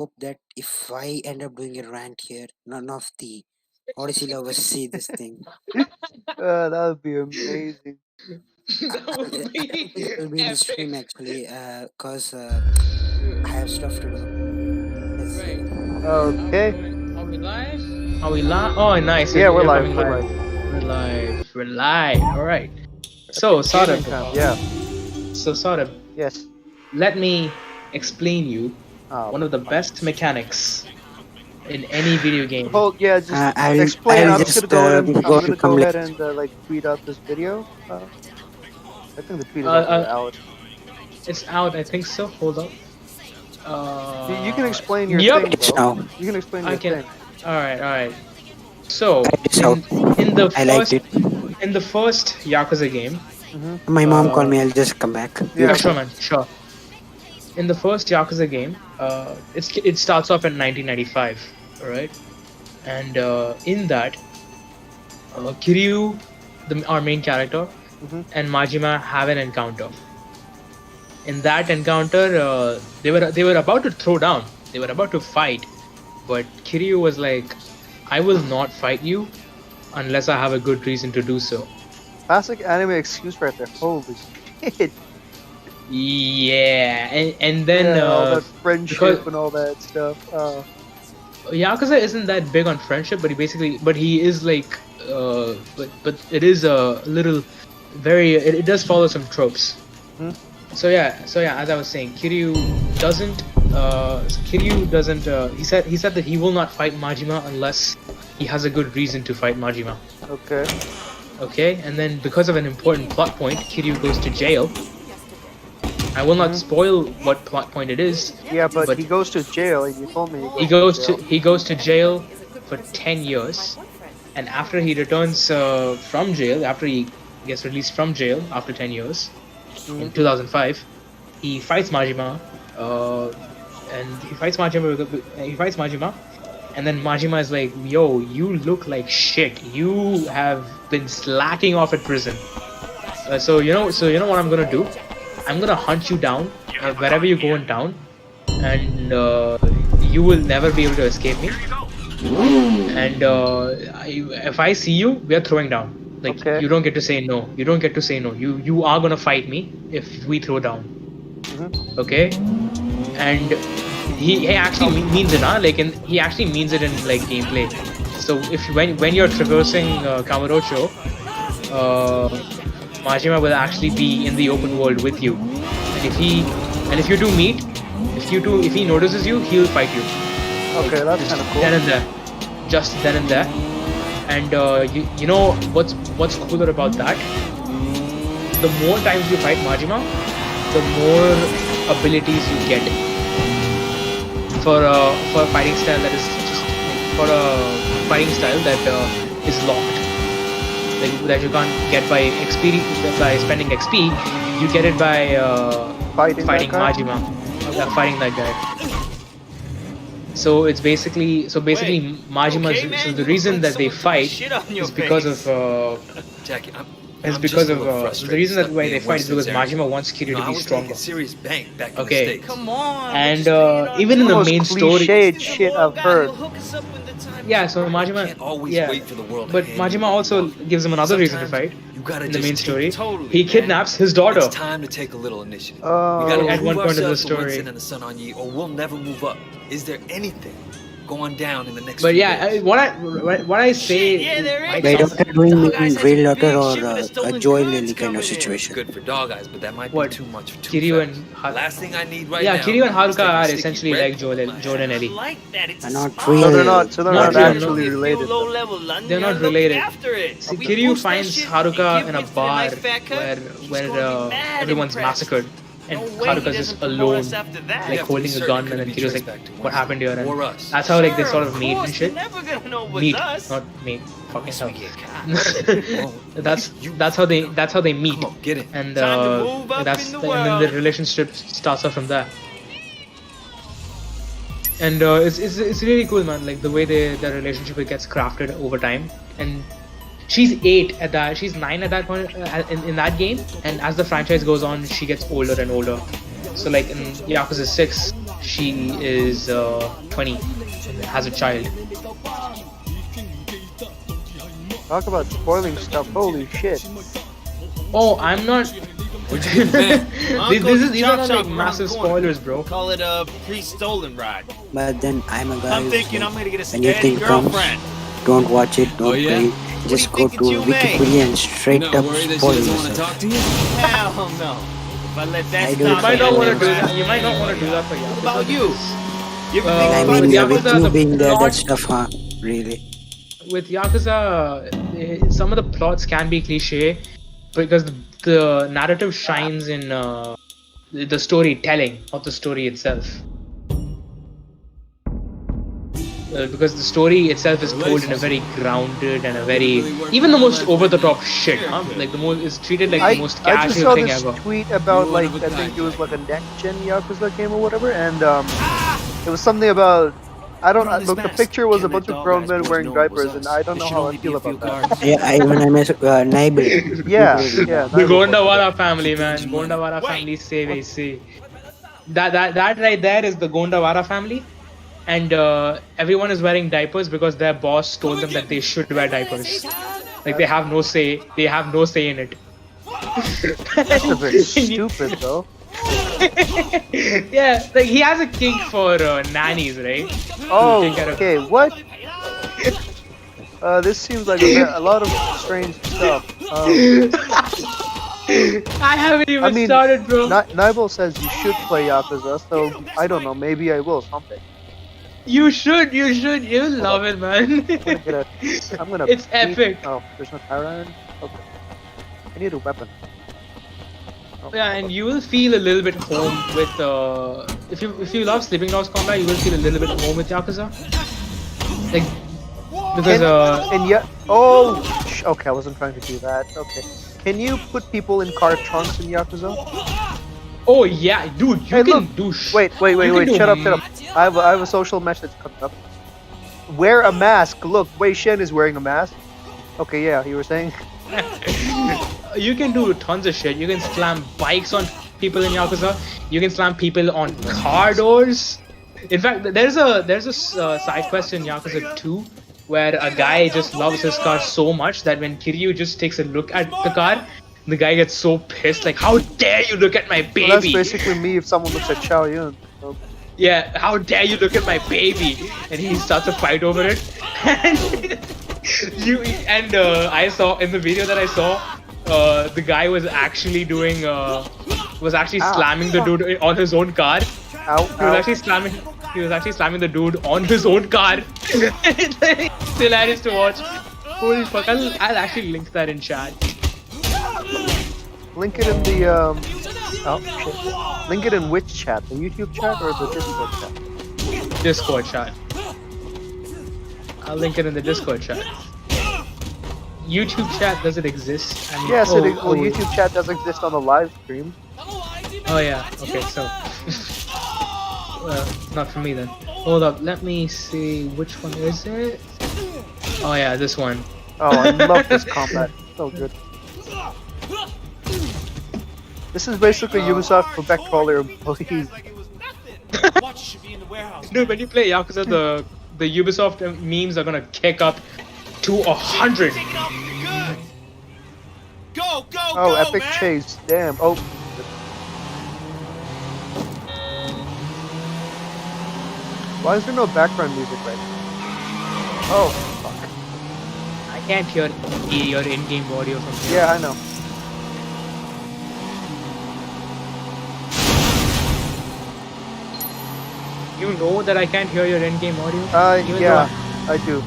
hope that if I end up doing a rant here, none of the Odyssey lovers see this thing. That would be amazing. That I would don't be think I'll be in the stream epic. actually, cause I have stuff to do. Let's Right. see. Okay. Are we live? Are we live? Oh, nice. Yeah, we're You're live. coming We're live. live. We're live. We're live. All right. So, Epic Saurabh. gaming time. Yeah. Saurabh, Yes. let me explain you Oh. one of the best mechanics in any video game. Hold. Yeah. Just I'll explain. I'll I'm just just gonna come go ahead late. and like tweet out this video. I think the tweet is Uh, already uh, out. it's out, I think so. Hold up. You can explain your Yep. thing, It's bro. now. You can explain I your can. thing. All right. So, Try this out. in the I liked it. first Yakuza game, My mom called me. I'll just come back. Yeah. yeah, sure, man, sure. In the first Yakuza game, it starts off in 1995, alright? And in that, Kiryu, our main character, and Majima have an encounter. In that encounter, they were about to throw down. They were about to fight, but Kiryu was like, "I will not fight you unless I have a good reason to do so." Classic anime excuse right there. Holy shit. Yeah, and then Yeah, all that friendship because- and all that stuff. Yakuza isn't that big on friendship, but he is like, but it is a little, it does follow some tropes. So yeah, as I was saying, Kiryu doesn't, he said that he will not fight Majima unless he has a good reason to fight Majima. Okay, and then because of an important plot point, Kiryu goes to jail. I will not spoil what plot point it is. Yeah, but he goes to jail. You told me he goes to jail for 10 years, and after he returns from jail, after he gets released from jail after 10 years, in 2005, he fights Majima, and he fights Majima, and then Majima is like, "Yo, you look like shit. You have been slacking off at prison. So you know what I'm gonna do? I'm gonna hunt you down wherever you go in town, and you will never be able to escape me. And if I see you, we are throwing down. Like, you don't get to say no. You don't get to say no. You are gonna fight me if we throw down. Okay? And he actually means it, huh? Like, he actually means it in like gameplay. So when you're traversing Kamurocho, Majima will actually be in the open world with you, and if you do meet, if he notices you, he'll fight you. Okay, that's kind of cool. Then and there, just then and there. And you know what's cooler about that? The more times you fight Majima, the more abilities you get for a fighting style that is is locked. Like, that you can't get by spending XP, you get it by fighting Majima, fighting that guy. So it's basically Majima. So the reason that they fight is because of Jackie, the reason that why they fight is because Majima wants Kiryu to be stronger. Serious bank back in the Okay, States. Come on. and even in the main story, cliched shit I've heard. yeah. So Majima, Can't always yeah, wait for the world to but hand you Majima what also you want. gives him another reason to Sometimes fight. You gotta In the just main take story, it. he kidnaps his daughter. It's time to take a little initiative. Oh. We gotta At one prove point in the ourselves to story. Winston and the Sun on Yi, or we'll never move up. Is there anything going down in the next But few yeah, days? what I say, Yeah, there might Wait, sound- are they doing Dog Eyes has real a daughter big or shipment of a stolen Joy goods Lily kind coming of in. situation? Good for Dog Eyes, but that might What? be too much for too Kiryu fast. and Last thing I need right yeah, now. Kiryu and is Haruka taking are sticky essentially Red like Bull in my Joel and hand. Ellie. Like that. It's Are not smart. real. So they're not Not real, actually If you related. low level London, They're not look related. After it. See, We Kiryu boost that finds shit, Haruka give in a Winston bar nice fat cut, where he's gonna be mad everyone's impressed. massacred, and No way he Haruka's just doesn't promote alone, us after that. like Yeah, holding a certain gun, could and then be Kiryu's traced like, back to "What happened here?" And Or us. that's how like they Sure, sort of of meet and course, shit. You're never gonna know with Meet, us. not meet. Fucking hell. We get caught. that's how they meet, Come on, get in. and Time to move up in the and then the world. relationship starts off from there. And it's really cool, man. Like the way their relationship gets crafted over time. And she's 9 at that point in that game. And as the franchise goes on, she gets older and older. So like in Yakuza 6, she is 20 and has a child. Talk about spoiling stuff. Holy shit. Oh, I'm not. Where'd you get the van? These are not like massive spoilers, bro. Call it a pre-stolen ride. But then I'm a guy. I'm who's thinking like, I'm gonna get a when your steady thing comes, girlfriend. don't watch it, don't Oh, yeah? play. Just go think to it's you, mate? Wikipedia and straight You're up not worried that she spoil doesn't want to yourself. talk to you? Hell no. If I let that I do stop it You might not want to do man. that. You might not want to do that for Yakuza. What about you? because, You ever Uh, think I about mean, with yeah, with Yakuza, you the being there, plot- that stuff, huh? Really? With Yakuza, some of the plots can be cliche because the narrative shines in the storytelling of the story itself. Because the story itself is told in a very grounded and a very even the most over the top shit, huh? Like the most is treated like the most I just casual saw thing this ever. tweet about You're one like of a I kind, think it was Jack. like a next gen Yakuza game or whatever, and it was something about I don't Put on this look. The mask. picture was a Can't let bunch of dog grown eyes men boys wearing know it was diapers, and us. I don't There know should how I only be feel a few about that. cars. Yeah, I when I miss Naibel. Yeah, Really, yeah. The Naibel posted Gondawara family, man. Thank you, man. Gondawara Wait. family save AC. That right there is the Gondawara family, and everyone is wearing diapers because their boss told them that they should wear diapers. Like they have no say. They have no say in it. That's a bit stupid though. Yeah, like he has a kink for nannies, right? Oh, take care of- okay. What? This seems like a lot of strange stuff. I haven't even I mean, started, bro. Naibel says you should play Yakuza, so I don't know. Maybe I will someday. You should. You'll love it, man. I'm gonna. It's beat- epic. Oh, there's no power iron. Okay. I need a weapon. Oh, Yeah, and you will feel a little bit home with if you love Sleeping Dogs combat, you will feel a little bit home with Yakuza. Like because And yet, oh, okay. I wasn't trying to do that. Okay. Can you put people in car trunks in Yakuza? oh yeah, dude, you Hey, can look. do Wait. you can do Shut up. I have a social message coming up. Wear a mask. Look, Wei Shen is wearing a mask. Okay, yeah, you were saying. You can do tons of shit. You can slam bikes on people in Yakuza. You can slam people on car doors. In fact, there's a side quest in Yakuza 2 where a guy just loves his car so much that when Kiryu just takes a look at the car, the guy gets so pissed, like, how dare you look at my baby? Well, that's basically me if someone looks at Chow Yun. So. Yeah, how dare you look at my baby? And he starts a fight over it. And I saw in the video that I saw, the guy was actually doing slamming the dude on his own car. Ow, He was actually slamming the dude on his own car. It's hilarious to watch. Holy fuck! I'll actually link that in chat. Link it in the oh shit. Link it in which chat? The YouTube chat or the Discord chat? Discord chat. I'll link it in the Discord chat. YouTube chat, does it exist? I mean, Yes, YouTube chat does exist on the live stream. Oh yeah. Okay, so not for me then. Hold up, let me see which one is it. Oh yeah, this one. Oh, I love this combat. So good. This is basically Ubisoft Quebec for all their employees. Dude, when you play Yakuza, the Ubisoft memes are gonna kick up to 100. Go, go, Oh, go, epic man. chase. Damn. Oh. Why is there no background music right now? Oh, fuck. I can't hear your in-game audio from here. Yeah, I know. You know that I can't hear your in-game audio? Even Yeah, though I do.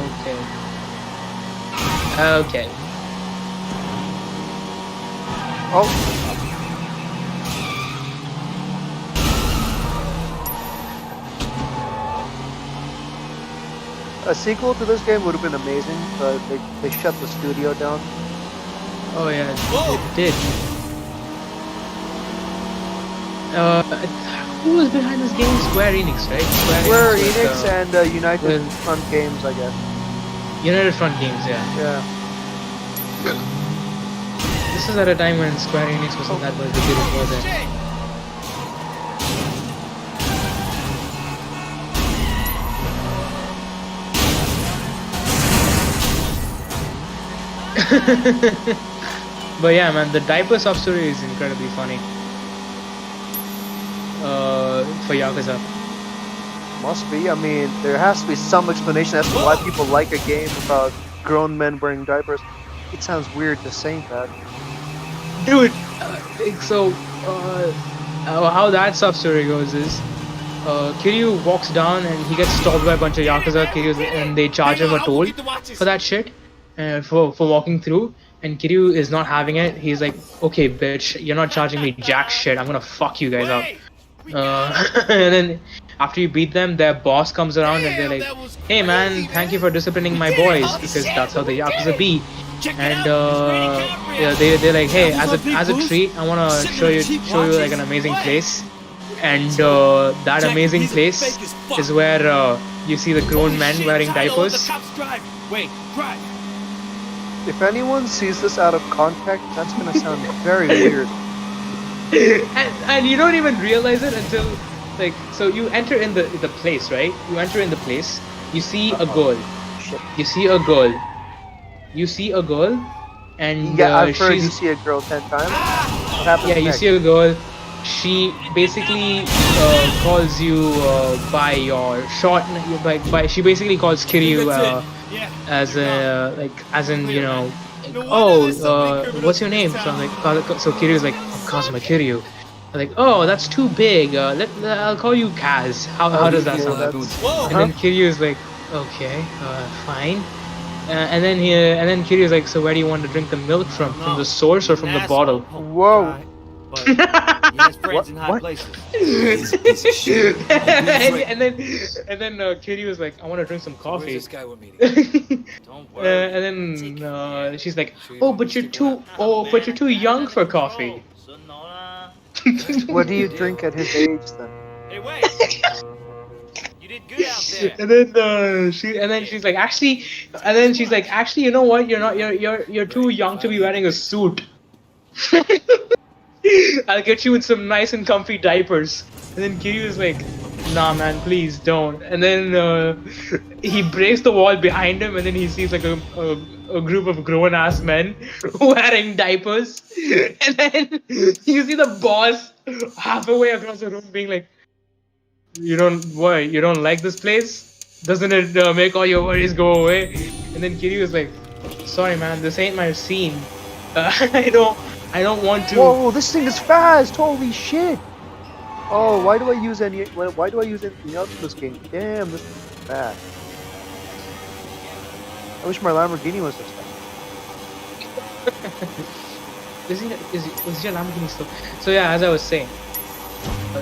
Okay. Okay. Oh. A sequel to this game would have been amazing, but they shut the studio down. Oh yeah, it did. Who was behind this game? Square Enix, right? Square was, Enix and United with- Front Games, I guess. United Front Games, yeah. Yeah. This is at a time when Square Enix wasn't that much bigger, was it? But yeah, man, the diaper sub story is incredibly funny. For Yakuza. Must be. I mean, there has to be some explanation as to why people like a game about grown men wearing diapers. It sounds weird to say that. Dude, so how that sub story goes is, Kiryu walks down and he gets stopped by a bunch of Yakuza Kiryus and they charge him a toll for that shit, for walking through. And Kiryu is not having it. He's like, okay, bitch, you're not charging me jack shit. I'm gonna fuck you guys up. And then after you beat them, their boss comes around and they're like, hey man, thank you for disciplining my boys, because that's how the Yakuza be. And yeah, they're like, hey, as a treat, I wanna show you like an amazing place. And that amazing place is where you see the grown men wearing diapers. If anyone sees this out of context, that's gonna sound very weird. And you don't even realize it until, like, so you enter in the place, right? You enter in the place, you see a girl. Shit. You see a girl. And Yeah, I've heard she's, you see a girl 10 times. What happens yeah, you next? see a girl. She basically calls you by your short, she basically calls Kiryu as in, you know, like, what's your name? So I'm like, so Kiryu's like, oh, Kazuma Kiryu. I'm like, oh, that's too big. I'll call you Kaz. How does that sound? And then Kiryu's like, okay, fine. And then Kiryu's like, so where do you want to drink the milk from? From the source or from the bottle? Whoa. He has friends in high What? places. and then Kiryu was like, I want to drink some coffee. Where's this guy we're meeting? Don't worry. And then she's like, but you're too young for coffee. What do you drink at his age then? Hey, wait. You did good out there. And then she's like, actually, you know what? You're too young to be wearing a suit. I'll get you with some nice and comfy diapers. And then Kiryu is like, nah man, please don't. And then he breaks the wall behind him and then he sees like a group of grown ass men wearing diapers. And then you see the boss halfway across the room being like, you don't like this place? Doesn't it make all your worries go away? And then Kiryu is like, sorry man, this ain't my scene. I don't want to. Whoa, this thing is fast! Holy shit! Oh, why do I use anything else in this game? Damn, this is fast. I wish my Lamborghini was this fast. Is your Lamborghini still? So yeah, as I was saying.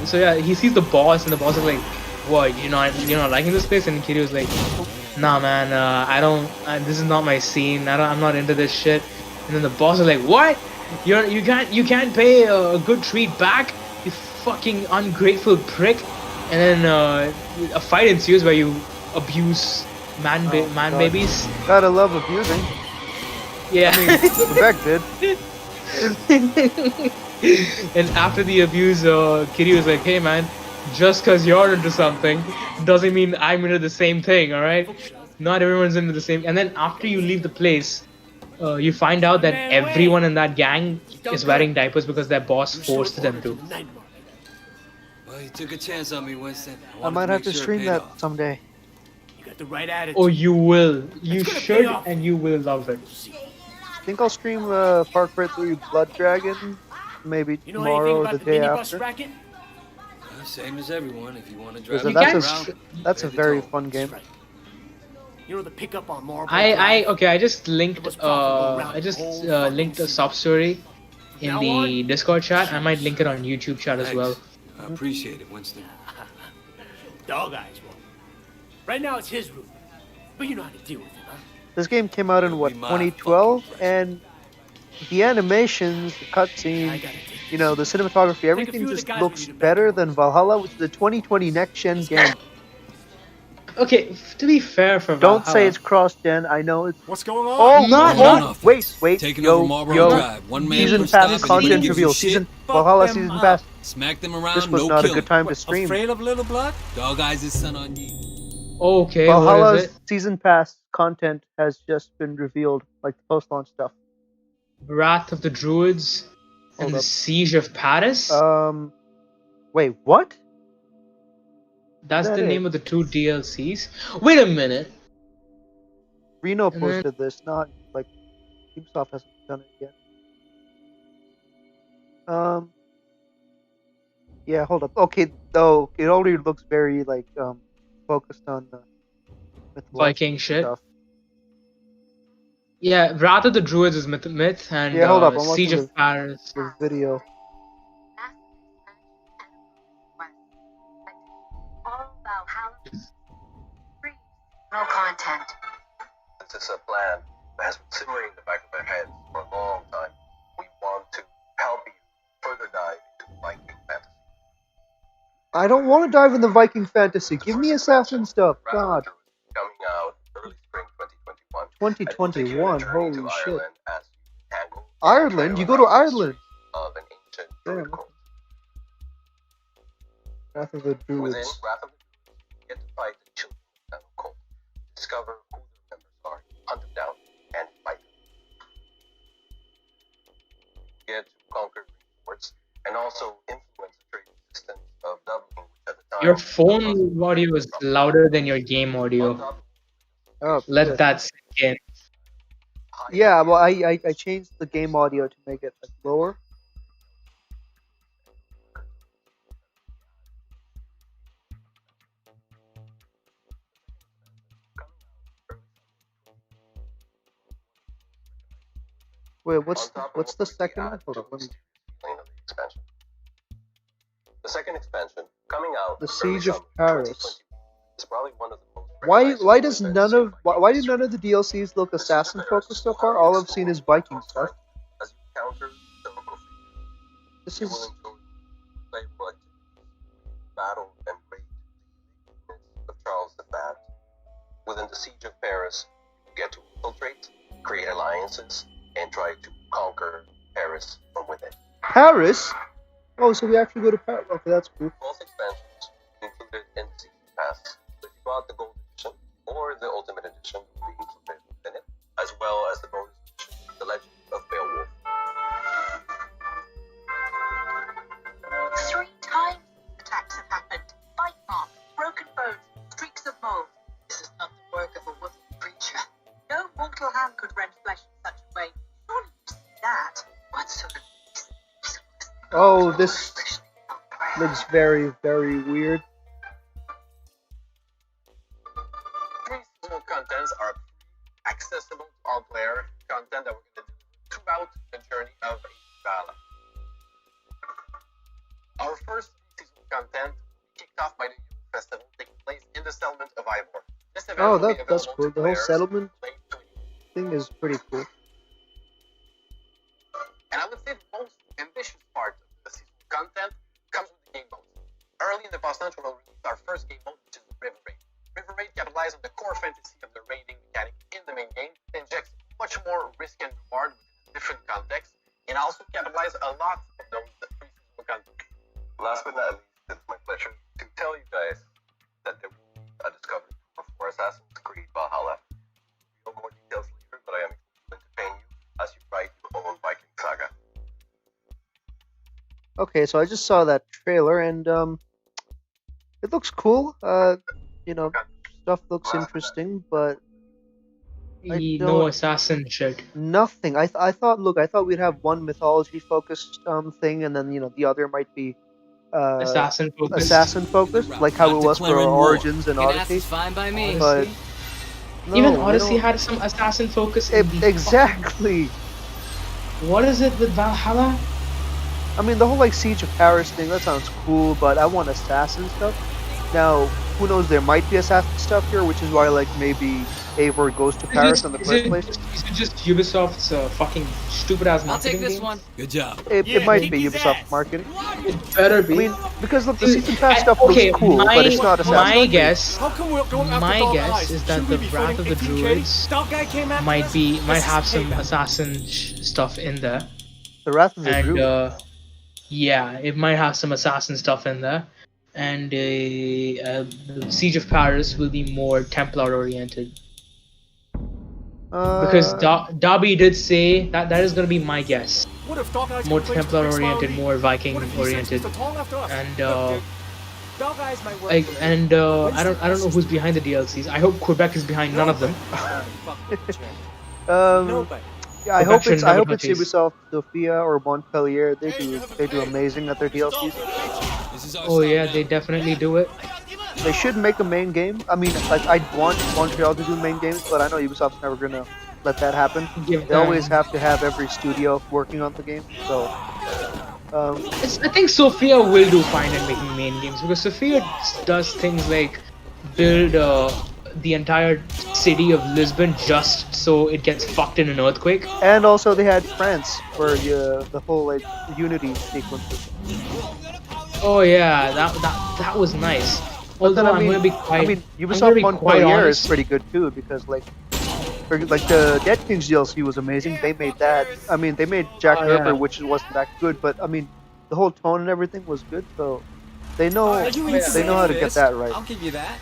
So yeah, he sees the boss and the boss is like, what, you're not liking this place? And Kiryu was like, nah man, this is not my scene. I'm not into this shit. And then the boss is like, what? You can't pay a good treat back, you fucking ungrateful prick. And then a fight ensues where you abuse man babies. Gotta love abusing. Yeah. I mean, Quebec did. And after the abuse, Kiryu is like, hey man, just cause you're into something doesn't mean I'm into the same thing, alright? Not everyone's into the same. And then after you leave the place, you find out that everyone in that gang is wearing diapers because their boss forced them to. Well, you took a chance on me, Winston. I might have to stream that someday. You got the right attitude. Oh, you will. You should, and you will love it. I think I'll stream Far Cry 3 Blood Dragon maybe You know tomorrow anything or about the the day minibus after. racket? Same as everyone. If you want to drive Because around, that's a very fun game. Right. You know the pickup on Marlboro I just linked It was profitable around the whole linked a fucking sub story in Now the on? Discord chat. I might link it on YouTube chat as well. I appreciate it, Winston. Dog eyes won't. Right now it's his route. But you know how to deal with it, huh? This game came out in what, Be my 2012, fucking and the animations, the I cutscenes, gotta take you know, the cinematography, everything few of the just guys looks with you to better back than Valhalla, which is a 2020 next-gen game. Okay, to be fair for Don't Valhalla, say it's cross-gen. I know it's. What's going on? Oh, Not- oh, not- wait, Taking over Marlboro Drive. One man season per stop, pass and content nobody gives reveal. a shit. Season Valhalla them season up. pass. Smack them around, This was no not a killing. good time to stream. Afraid of little blood? Dog eyes his son on you. Okay, what is Valhalla's it? season pass content has just been revealed, like the post-launch stuff. Wrath of the Druids and Hold the up. Siege of Paris? Wait, what? Is That's that the it? name of the 2 DLCs. Wait a minute. Reno And then posted this, not like Ubisoft hasn't done it yet. Yeah, hold up. Okay, though it already looks very like focused on the Viking mythological shit. stuff. Yeah, Wrath of the Druids is myth and Yeah, hold up. I'm Siege watching of Paris. the video. All Valhalla free. No content. This is a plan that has been simmering in the back of their heads for a long time. We want to help you further dive into Viking fantasy. I don't want to dive in the Viking fantasy. Give me assassin stuff. God. Coming out early spring 2021. 2021. Holy shit. Tangle Ireland? You go to Ireland? of an ancient Damn. druid cult. Wrath of the Within Druids. Wrath of the Druids, you get to fight the children of the cult, discover who their members are, hunt them down, and fight them. You get to conquer forts and also influence the trade systems of Dublin, which at the time. Your phone audio is louder than your game audio. Oh, Let shit. that sink in. Yeah, well, I changed the game audio to make it like lower. Wait, what's the second one? Hold on, let me. The second expansion coming out. The early Siege of summer Paris. 2021, is probably one of the most Why recognizable does events none in of Viking why do history. none of the DLCs look assassin focused so far? All I've seen is Viking stuff. As you encounter the local This you will is enjoy playable activities, battle and raid the uniqueness of Charles the Fat. Within the Siege of Paris, you get to infiltrate, create alliances, and try to conquer Paris from within. Paris. Oh, so we actually go to Paris. Okay, that's cool. Both expansions included in the Season Pass. If you bought the Gold Edition or the Ultimate Edition, will be included within it, as well as the bonus edition, The Legend of Beowulf. 3 times attacks have happened. Bite marks, broken bones, streaks of mold. This is not the work of a wooden creature. No mortal hand could rend flesh in such a way. Surely you see that. What sort of Oh, this looks very, very weird. Three seasonal contents are accessible to all player content that we're going to do throughout the journey of Valhalla. Our first seasonal content kicked off by the Youth Festival taking place in the settlement of Ivor. This event Oh, will be that's available cool. to The whole players settlement late 2020. thing is pretty cool. And I would say the most ambitious part of the seasonal content comes with the game mode. Early in the past launch, we'll release our first game mode, which is the River Raid. River Raid capitalizes on the core fantasy of the raiding mechanic in the main game, injects much more risk and reward within different contexts, and also capitalizes a lot of those pre-seasonal content. Last but not least, it's my pleasure to tell you guys that there will be a discovery tour for Assassin's Creed Valhalla. No more details later, but I am excited to entertain you as you write your own Viking saga. Okay, so I just saw that trailer and it looks cool. You know, stuff looks interesting, but I No don't- assassin shit. nothing. I thought we'd have one mythology focused thing, and then the other might be Assassin focused. assassin focused, like how it was for Origins and Odyssey. Fine by me. But no, Even we Odyssey don't- had some assassin focus. in the exactly. fucking- What is it with Valhalla? I mean, the whole like Siege of Paris thing, that sounds cool, but I want assassin stuff. Now, who knows, there might be assassin stuff here, which is why like maybe Eivor goes to Paris in the first place. Is it just Ubisoft's fucking stupid ass I'll marketing? take this game? one. Good job. It Yeah, might keep be his Ubisoft ass. marketing. It better I be. mean, because look, the Season Pass stuff Okay, looks cool, but it's not assassin. my guess, How come we're going after my Dog guess Eyes? is that Shouldn't the we be Wrath of the fighting 18K? Druids Dog Guy came after might us? might This have is some payback. assassin stuff in there, The Wrath of the and Druids. yeah, it might have some assassin stuff in there, and the Siege of Paris will be more Templar oriented. Because Darby did say that is going to be my guess. What if Dog Eyes More complains to Templar Big Smile oriented, Lee? more Viking What if he sends oriented, Mr. Tall after us? and Look, dude, Dog Eyes might work for me. I don't know who's behind the DLCs. I hope Quebec is behind none of them. Nobody. Yeah, I Quebec hope should it's never it's touch Ace. Ubisoft Sofia or Montpellier. They do amazing at their DLCs. Oh yeah, they definitely do it. They should make a main game. I mean, like I want Montreal to do main games, but I know Ubisoft's never gonna let that happen. Give They always them. have to have every studio working on the game. So, I think Sophia will do fine at making main games because Sophia does things like build the entire city of Lisbon just so it gets fucked in an earthquake. and also they had France for the whole like Unity sequences. Oh yeah, that was nice. But then Although I'm gonna be quite. I mean, I'm gonna Ubisoft be quite Montpellier is honest. pretty good too because like the Dead Kings DLC was amazing. They made that. I mean, they made Jack Oh, the Ripper, yeah. which wasn't that good, but I mean, the whole tone and everything was good. So they know how to get that right. I'll give you that.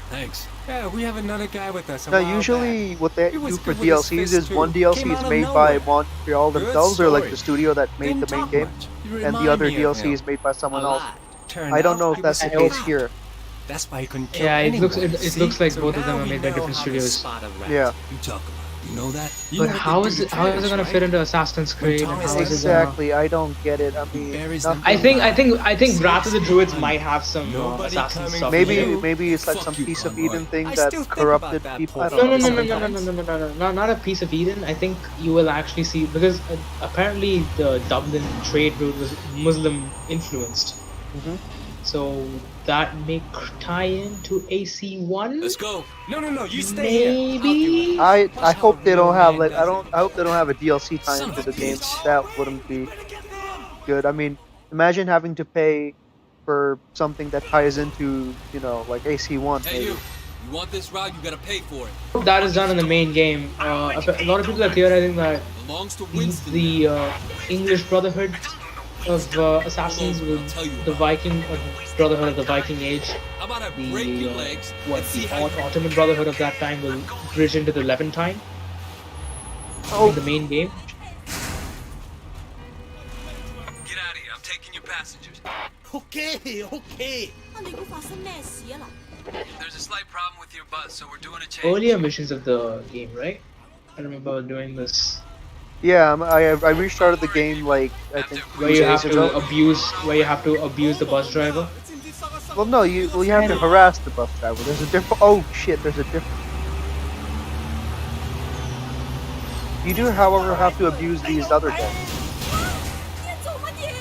Thanks. Yeah, we have another guy with us. Now, usually what they He was do for good with his DLCs fists, is one too. DLC Came is out of made by nowhere. Montreal Good themselves, or like story. the studio that made Didn't the main talk game, much. You and the remind other me of DLC him. is made by someone A else. lot. Turned I don't out know he if that's was the a case rat. here. That's why he couldn't kill Yeah, it anyone. looks like So both of them now are we made by know different how to studios. spot a rat. Yeah. You talk about. You know that? You But know what how they is do it to how is it trash, gonna right? fit into Assassin's Creed? And Thomas how is it Exactly, I don't get it. I mean, buries them. nothing. I think Wrath of the Druids might have some Nobody assassin coming stuff. for in Maybe it. maybe it's like Fuck some you, piece of Conroy. Eden thing I that still think corrupted about that people. I poor don't know. No, not a piece of Eden. I think you will actually see because apparently the Dublin trade route was Muslim influenced, Mhm. so that may tie into AC1. Let's go. No, you stay here. Maybe. I hope they don't have like I hope they don't have a DLC tie Son into of a the game. bitch. That wouldn't be good. I mean, imagine having to pay for something that ties into like AC1 Hey, maybe. you want this ride? You gotta pay for it. That is done in the main game. A lot of people are theorizing that Belongs to Winston. the English Brotherhood of assassins will the Viking or Brotherhood of the Viking Age. How about I The break your legs what and see the how you... Ottoman Brotherhood of that time will bridge into the Levantine Oh, in the main game. Get out of here. I'm taking your passengers. Okay. There's a slight problem with your bus, so we're doing a change. Earlier missions of the game, right? I remember doing this yeah, I restarted the game like I think where 3 you days have ago. to abuse the bus driver. Well, no, you have to harass the bus driver. There's a different. Oh shit, there's a different. You do, however, have to abuse these other guys.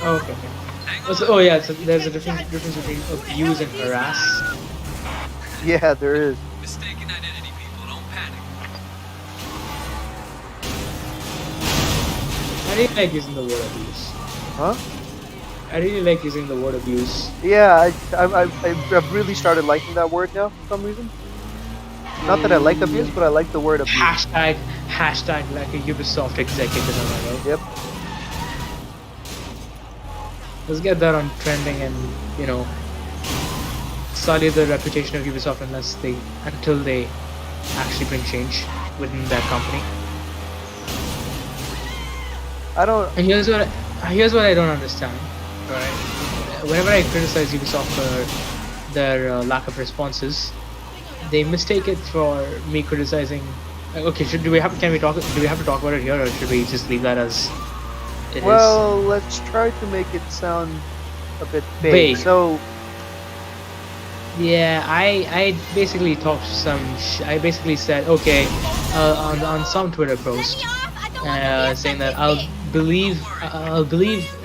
Oh, okay. Oh yeah, so there's a difference between abuse and harass. Yeah, there is. Mistaken identity, people. Don't panic. I really like using the word abuse. Huh? I really like using the word abuse. Yeah, I've really started liking that word now for some reason. Not that I like abuse, but I like the word abuse. Hashtag like a Ubisoft executive. Right? Yep. Let's get that on trending and sully the reputation of Ubisoft until they actually bring change within that company. I don't. And here's what I don't understand. Right? Whenever I criticize Ubisoft for their lack of responses, they mistake it for me criticizing. Okay, do we have to talk about it here, or should we just leave that as it is? Well, let's try to make it sound a bit vague. Vague. So, Yeah, I basically talked I basically said on some Twitter post saying that I'll believe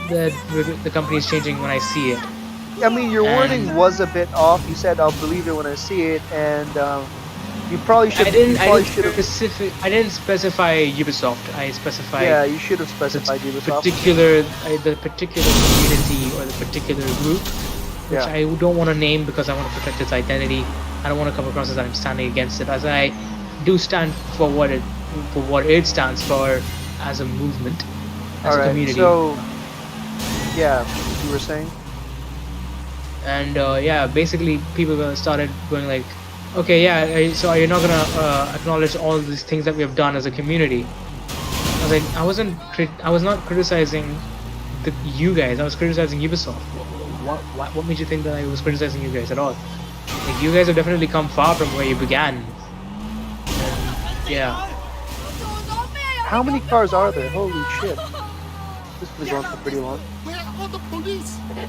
that the company is changing when I see it. I mean, your wording was a bit off. You said, "I'll believe it when I see it," and you probably should. I didn't specify Ubisoft. I specified Yeah, you should have specified Ubisoft. the particular community or the particular group, which Yeah. I don't want to name because I want to protect its identity. I don't want to come across as I'm standing against it, as I do stand for what it stands for as a movement, as All a right. community. So, yeah, you were saying. And yeah, basically people started going like, okay, yeah, so are you not gonna acknowledge all these things that we have done as a community? I was like, I was not criticizing you guys. I was criticizing Ubisoft. What made you think that I was criticizing you guys at all? Like, you guys have definitely come far from where you began. And yeah, How many cars are there? Holy shit. This is going for pretty long.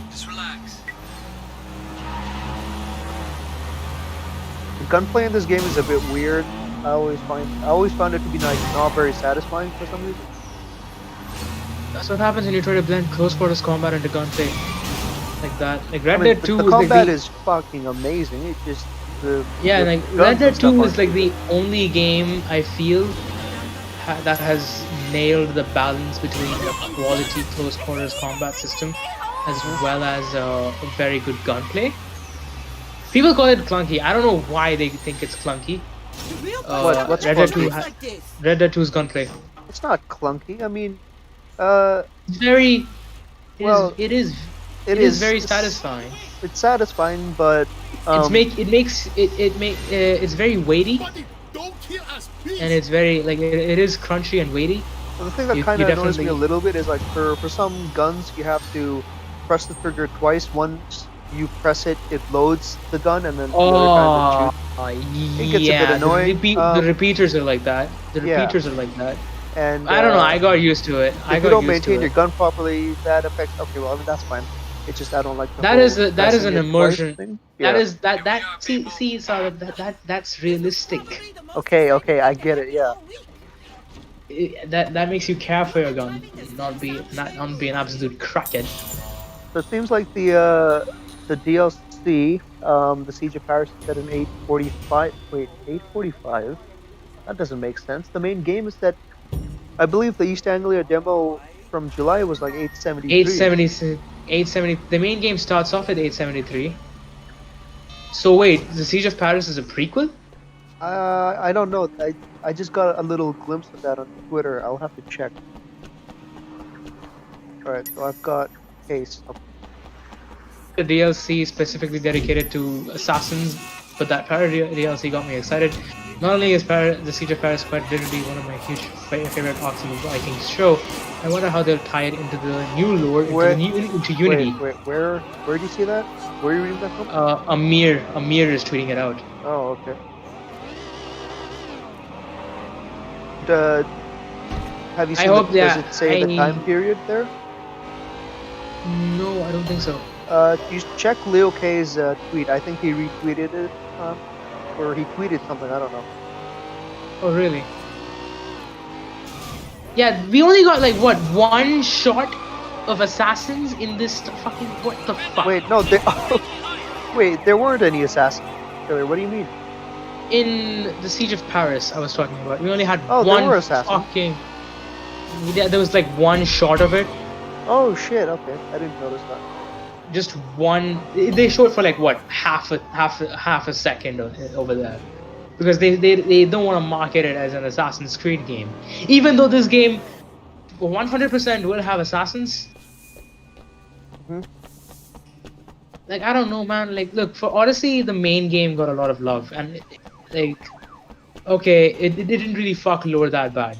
Just relax. The gunplay in this game is a bit weird. I always found it to be like not very satisfying for some reason. that's what happens when you try to blend close quarters combat into gunplay like that. Like Red I mean, Dead 2 the was like combat the is fucking amazing. It just yeah, the like guns Red and Dead stuff 2 are- is like the only game I feel that has nailed the balance between a quality close quarters combat system as well as a very good gunplay. People call it clunky. I don't know why they think it's clunky. What's Red Dead 2 clunky? Red Dead 2's gunplay. It's not clunky. I mean, uh, It's very well, it is it it is is. very satisfying. It's satisfying, but It's very weighty and it's very like it is crunchy and weighty. the thing that You kind of annoys me definitely a little bit is like for some guns you have to press the trigger twice. Once you press it, it loads the gun, and then the other time it shoots. It gets a bit yeah, annoying. the repeaters are like that. The yeah. repeaters are like that. And I don't know. I got used to it. I if you got don't used to maintain it. your gun properly, that affects. Okay, well, I mean that's fine. It's just I don't like the That whole is an pressing it twice immersion. thing. That Yeah. is that see so that's realistic. Okay, I get it. Yeah. That makes you care for your gun, not be an absolute crackhead. So it seems like the DLC, the Siege of Paris is set in 845. Wait, 845? That doesn't make sense. The main game is set. I believe the East Anglia demo from July was like 873. 870. The main game starts off at 873. So wait, the Siege of Paris is a prequel? I don't know. I just got a little glimpse of that on Twitter. I'll have to check. Alright, so I've got case. The DLC specifically dedicated to assassins, but that DLC got me excited. Not only is the Siege of Paris quite literally one of my huge favorite parts of the Vikings show, I wonder how they'll tie it into the new lore, into Unity. Wait, where do you see that? Where are you reading that from? Amir is tweeting it out. Oh, okay. Have you seen does it say the time period there? No, I don't think so. You check Leo K's tweet. I think he retweeted it, or he tweeted something. I don't know. Oh, really? Yeah, we only got like what, one shot of assassins in this fucking what the fuck? Wait, no, wait, there weren't any assassins. What do you mean? In the Siege of Paris, I was talking about. We only had there one were assassins. fucking. Yeah, there was like one shot of it. Oh shit! Okay, I didn't notice that. Just one. They showed for like what, half a second over there, because they don't want to market it as an Assassin's Creed game, even though this game 100% will have assassins. Mm-hmm. Like, I don't know, man. Like, look, for Odyssey, the main game got a lot of love, and like, okay, it didn't really fuck lore that bad.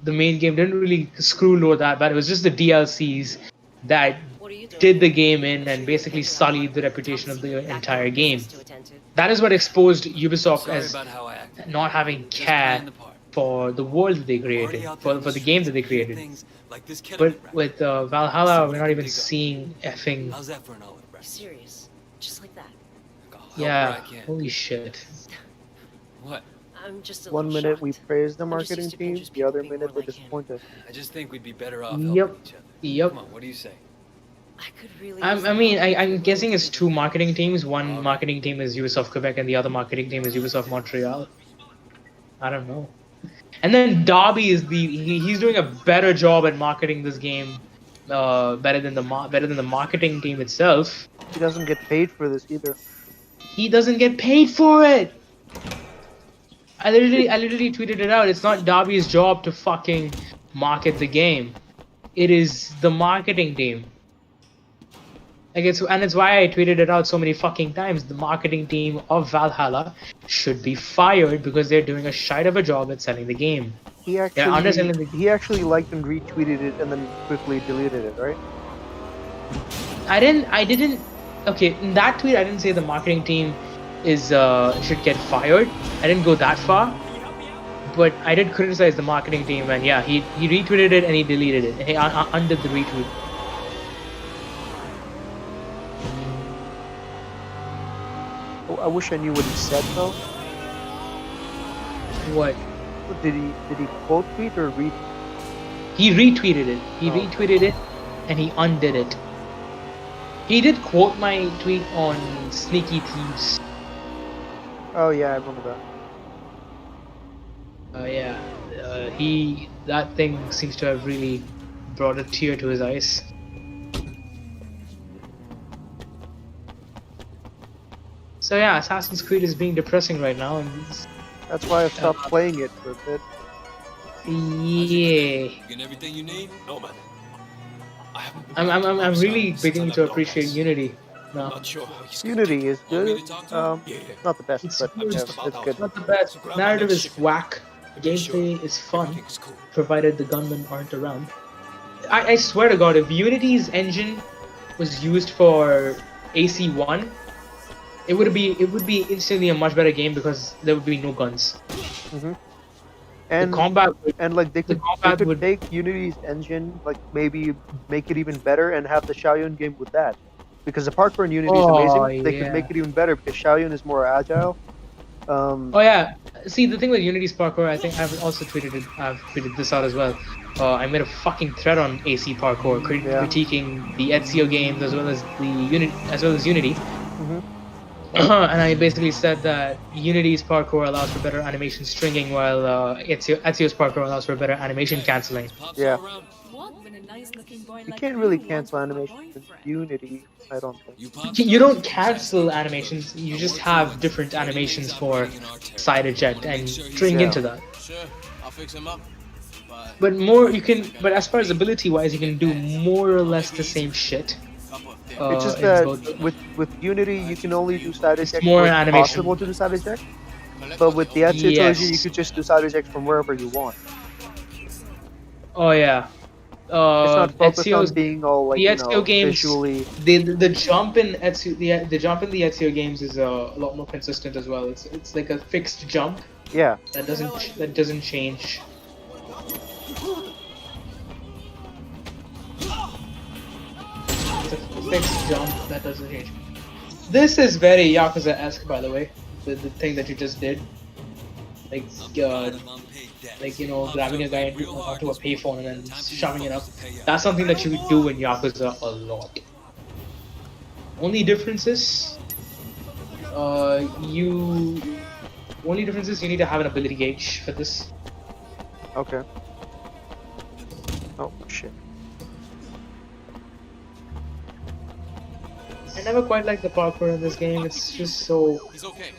The main game didn't really screw lore that bad. It was just the DLCs that did the game in and basically sullied the reputation of the entire game. That is what exposed Ubisoft as not having care for the world that they created, for the game that they created. But with Valhalla, we're not even seeing effing. Serious, just like that. Yeah, holy shit. What? I'm just a One little minute we shocked. praise the I'm just marketing used to team, pictures the people other being minute more we're like him. disappointed. I just think we'd be better off Yep. helping each other. Yep. Come on, what do you say? I could really. I'm guessing it's two marketing teams. One marketing team is Ubisoft Quebec, and the other marketing team is Ubisoft Montreal. I don't know. And then Darby is he's doing a better job at marketing this game, better than the marketing team itself. He doesn't get paid for this either. He doesn't get paid for it. I literally tweeted it out. It's not Darby's job to fucking market the game. It is the marketing team. Like it's why I tweeted it out so many fucking times. The marketing team of Valhalla should be fired because they're doing a shite of a job at selling the game. He They're actually underselling the. he actually liked and retweeted it and then quickly deleted it, right? I didn't. Okay, in that tweet, I didn't say the marketing team is should get fired. I didn't go that far, but I did criticize the marketing team, and yeah, he retweeted it and he deleted it. He undid the retweet. Oh, I wish I knew what he said though. What? Did he quote tweet or read? He retweeted it. He Oh. retweeted it, and he undid it. He did quote my tweet on Sneaky Thieves. Oh yeah, I remember that. Yeah, that thing seems to have really brought a tear to his eyes. So yeah, Assassin's Creed is being depressing right now, and That's why I've stopped playing it for a bit. yeah, Get everything you need? No, man. I'm really beginning to appreciate Unity now. Not sure. Unity is good. Yeah. Not the best, It's but good. yeah, just it's good. Not the best. Narrative is whack. Gameplay is fun, Everything's cool. provided the gunmen aren't around. I swear to God, if Unity's engine was used for AC1, it would be instantly a much better game because there would be no guns. And the combat and like they the could combat would- take Unity's engine, like maybe make it even better and have the Xiaoyun game with that. Because the parkour in Unity is amazing. They could make it even better because Xiaoyun is more agile. Oh yeah, see the thing with Unity's parkour, I think I've also tweeted it. I've tweeted this out as well. I made a fucking thread on AC parkour, critiquing the Ezio games as well as Unity. And I basically said that Unity's parkour allows for better animation stringing, while Ezio's parkour allows for better animation canceling. Yeah. You can't really cancel animation in Unity, I don't think. You don't cancel animations, you just have different animations for side eject and string into that. Sure, I'll fix him up. But as far as ability wise, you can do more or less the same shit. It's just that with Unity you can only do side eject more where it's animation. possible to do side eject. But with the Ezio trilogy, you Yes. could just do side eject from wherever you want. Oh yeah. It's not focused Ezio's, on being all like the Ezio games, visually. the jump in Ezio the jump in the Ezio games is a lot more consistent as well. It's like a fixed jump Yeah. that doesn't change. It's a fixed jump that doesn't change. This is very Yakuza-esque, by the way. The thing that you just did, like grabbing a guy onto a payphone and then shoving it up. That's something that you would do in Yakuza a lot. Only difference is, you need to have an ability gauge for this. Okay. Oh shit. I never quite like the parkour in this game. It's just so. He's okay.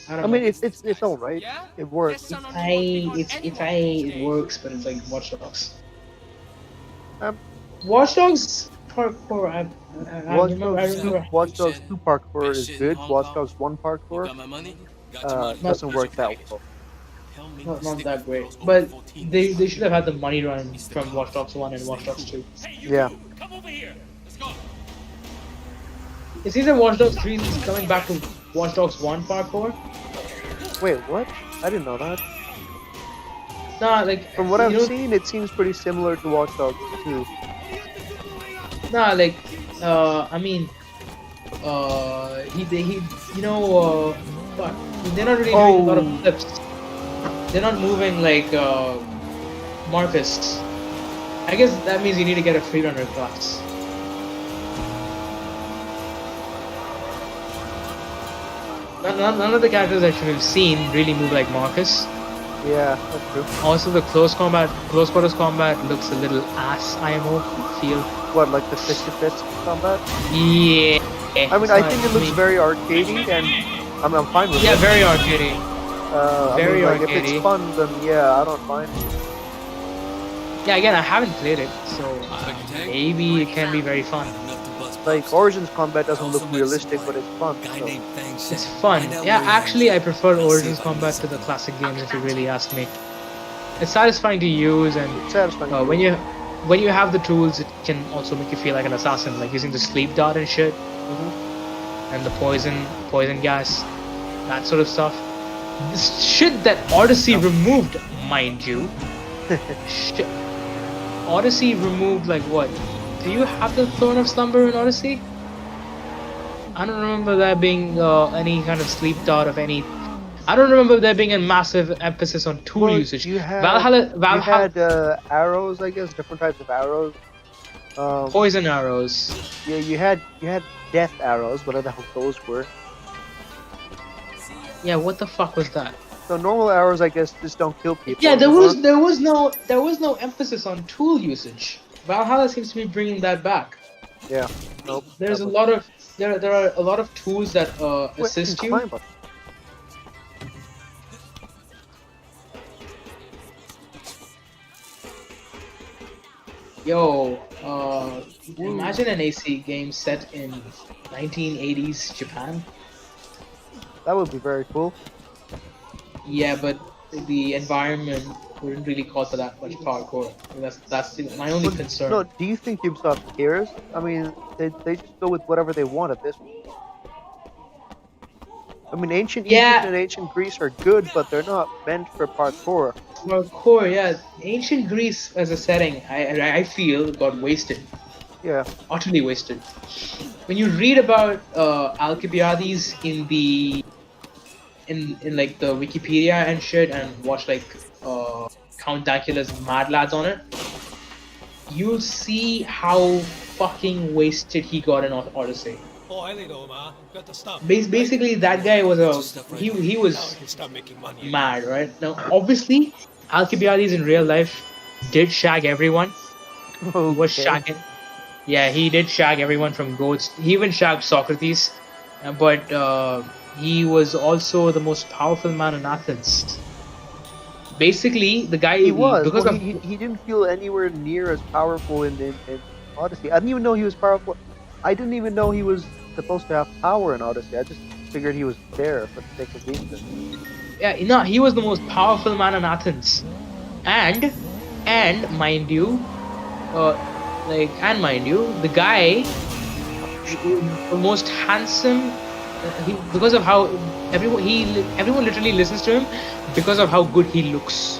I mean, it's all right. It works. It works, but it's like Watch Dogs. Um, Watch Dogs parkour. I remember. Watch Dogs 2 parkour is good. Watch Dogs 1 parkour Got my money? Got your doesn't work that well. Not that great, but they should have had the money run from Watch Dogs 1 and Watch Dogs 2. Yeah. Come over here. Let's go. It seems that Watch Dogs 3 is coming back to Watch Dogs 1 parkour. Wait, what? I didn't know that. Nah, like From what I've seen, it seems pretty similar to Watch Dogs 2. Nah, like I mean, fuck, they're not really doing a lot of flips. They're not moving like Marcus. I guess that means you need to get a freerunner class. None of the characters that we've seen really move like Marcus. Yeah, that's true. Also, the close quarters combat looks a little ass IMO feel. What, like the fist-to-fist combat? Yeah. I mean, I think it looks very arcadey, and I'm fine with it. Yeah, very arcadey. Very I mean, like, if arcadey. it's fun, then yeah, I don't mind. Yeah, again, I haven't played it, so maybe it can be very fun. Like Origins combat doesn't look realistic, but it's fun. So. It's fun. Yeah, actually, I prefer Origins combat to the classic games. If you really ask me, it's satisfying to use, and It's satisfying. when you have the tools, it can also make you feel like an assassin, like using the sleep dot and shit, and the poison gas, that sort of stuff. This shit that Odyssey removed, mind you. Shit. Odyssey removed like what? Do you have the Throne of Slumber in Odyssey? I don't remember there being any kind of sleep dot of any. I don't remember there being a massive emphasis on tool usage. You had arrows, I guess, different types of arrows. Poison arrows. Yeah, you had death arrows, whatever the hell those were. Yeah, what the fuck was that? So normal arrows, I guess, just don't kill people. Yeah, there was no emphasis on tool usage. Valhalla seems to be bringing that back. Yeah. Nope. There's a lot of there are a lot of tools that assist you. Yo, imagine an AC game set in 1980s Japan. That would be very cool. Yeah, but the environment wouldn't really call for that much parkour. That's my only concern. No, do you think Ubisoft cares? I mean, they just go with whatever they want at this point. I mean, ancient Egypt and ancient Greece are good, but they're not meant for parkour. Parkour, yeah. Ancient Greece as a setting, I feel, got wasted. Yeah. Utterly wasted. When you read about Alcibiades in like the Wikipedia and shit, and watch like Count Dacula's Mad Lads on it, you'll see how fucking wasted he got in Odyssey. Basically, that guy was he was mad, right? Now, obviously, Alcibiades in real life did shag everyone. Okay. Was shagging. Yeah, he did shag everyone from goats. He even shagged Socrates, but he was also the most powerful man in Athens. Basically, the guy he was because well, he didn't feel anywhere near as powerful in Odyssey. I didn't even know he was powerful. I didn't even know he was supposed to have power in Odyssey. I just figured he was there for the sake of being there. Yeah, no, he was the most powerful man in Athens, and mind you, the guy, the most handsome. Because of how everyone literally listens to him because of how good he looks.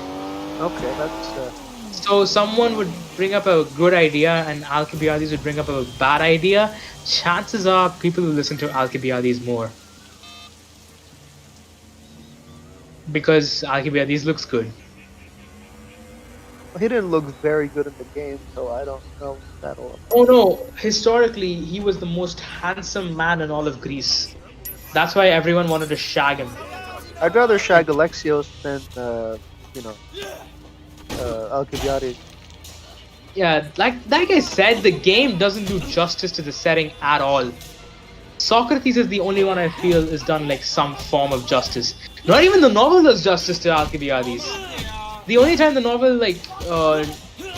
Okay, that's. So someone would bring up a good idea and Alcibiades would bring up a bad idea. Chances are people will listen to Alcibiades more because Alcibiades looks good. He didn't look very good in the game, so I don't know that all. Oh no! Historically, he was the most handsome man in all of Greece. That's why everyone wanted to shag him. I'd rather shag Alexios than Alcibiades. Yeah, like I said, the game doesn't do justice to the setting at all. Socrates is the only one I feel is done like some form of justice. Not even the novel does justice to Alcibiades. The only time the novel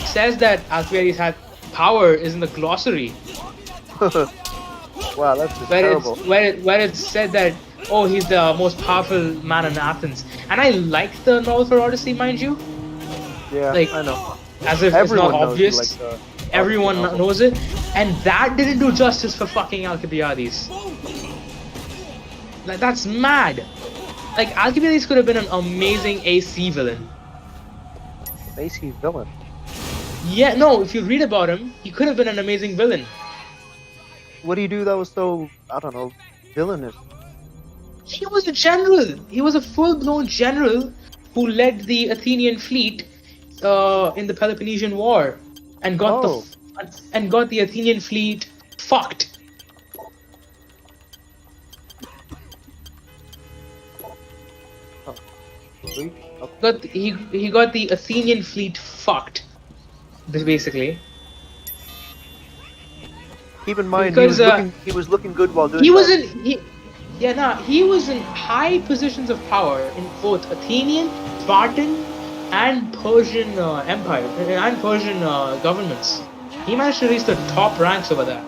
says that Alcibiades had power is in the glossary. Wow, that's just terrible. Where it's said that, oh, he's the most powerful man in Athens. And I like the novel for Odyssey, mind you. Yeah, like, I know. As if Everyone it's not obvious. Everyone knows it. And that didn't do justice for fucking Alcibiades. Like, that's mad. Like, Alcibiades could have been an amazing AC villain. AC villain? Yeah, no, if you read about him, he could have been an amazing villain. What do you do that was so, I don't know, villainous? He was a general. He was a full-blown general who led the Athenian fleet in the Peloponnesian War and got the Athenian fleet fucked. Oh. Okay. He got the Athenian fleet fucked. Basically. Keep in mind, because, he was looking good while doing he that. He was in high positions of power in both Athenian, Spartan, and Persian empire and Persian governments. He managed to reach the top ranks over there.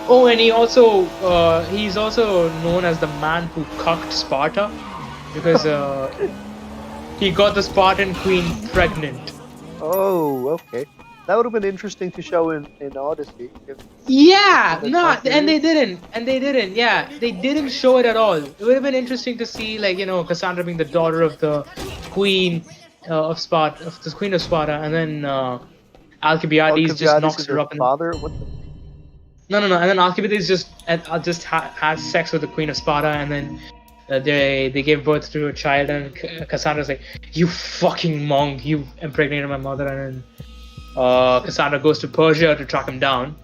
Oh, and he's also known as the man who cucked Sparta, because he got the Spartan queen pregnant. Oh, okay. That would have been interesting to show in Odyssey. Yeah, In the no, time and period. they didn't. Yeah, they didn't show it at all. It would have been interesting to see, like, Cassandra being the daughter of the queen of Sparta, of the queen of Sparta, and then Alcibiades just Alcibiades knocks is her her up, and father. What the? no, and then Alcibiades has sex with the queen of Sparta, and then they gave birth to a child, and Cassandra's like, "You fucking monk, you impregnated my mother," and then Cassandra goes to Persia to track him down.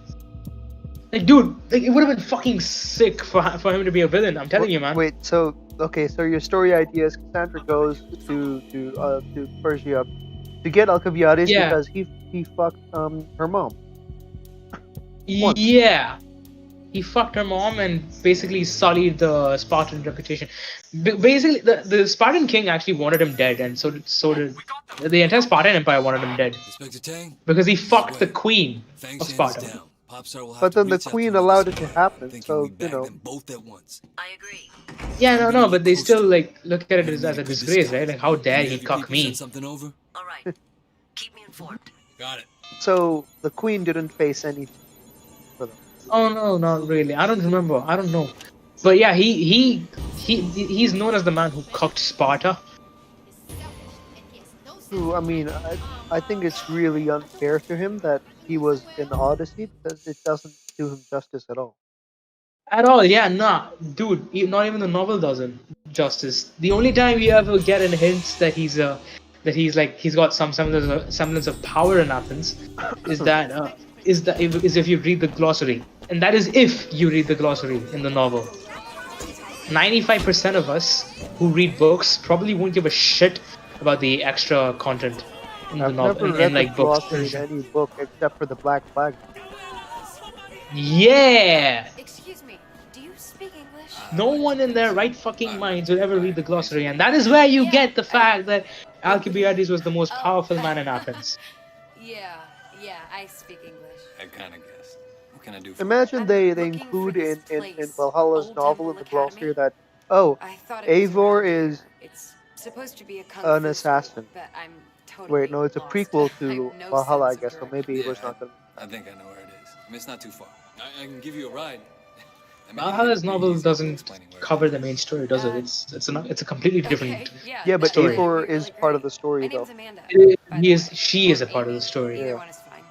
Like, dude, like, it would have been fucking sick for him to be a villain. I'm telling you, man. Wait, so okay, so your story idea is Cassandra goes to Persia to get Alcibiades Yeah. because he fucked her mom. Once. Yeah. He fucked her mom and basically sullied the Spartan reputation. Basically, the Spartan king actually wanted him dead, and so did the entire Spartan Empire wanted him dead Inspector Tang, because he fucked the queen Fang of Shan is Sparta. down. Popstar will have But to then the reach out queen to allowed Odyssey, it to happen, thinking so we bagged them both at once. I agree. Yeah, no, but they still like look at it Better as meet a up with this disgrace, guy. right? Like, how dare Any he of your cuck people me? send something over? All right. Keep me informed. Got it. So the queen didn't face anything for them. Oh no, not really. I don't remember. I don't know. But yeah, he's known as the man who cucked Sparta. I mean, I think it's really unfair to him that he was in Odyssey because it doesn't do him justice at all. At all, yeah, nah, dude. Not even the novel does him justice. The only time you ever get in hints that he's got some semblance of power in Athens is if you read the glossary, and that is if you read the glossary in the novel. 95% of us who read books probably won't give a shit about the extra content in the I've novel, never read in the like books. glossary in any book except for the Black Flag. Yeah. Excuse me, do you speak English? No one in their right fucking minds would ever read the glossary, and that is where you get the fact that Alcibiades was the most powerful man in Athens. Yeah, I speak English. I kind of guessed. What can I do for Imagine they include in Valhalla's novel in the glossary that I thought it was Eivor around is here. It's supposed to be a kung an fu assassin. school, but I'm totally Wait, no, it's a lost. prequel I to have no Valhalla, I sense of guess. So maybe direction. Eivor's not gonna. I think I know where it is. I mean, it's not too far. I can give you a ride. I mean, Valhalla's it'd be novel easy doesn't explaining where it cover is. the main story, does it? It's a completely different. Yeah, but story. Eivor is part of the story, though. She is a part of the story. Yeah.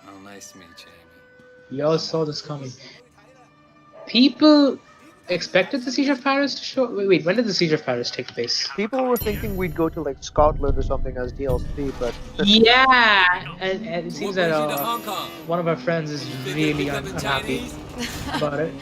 Oh, nice to meet you, Amy. We all saw this coming. People expected the Siege of Paris to show. Wait, when did the Siege of Paris take place? People were thinking we'd go to like Scotland or something as DLC, but Yeah, and it seems What that brings you to Hong Kong? one of our friends is really unhappy about it.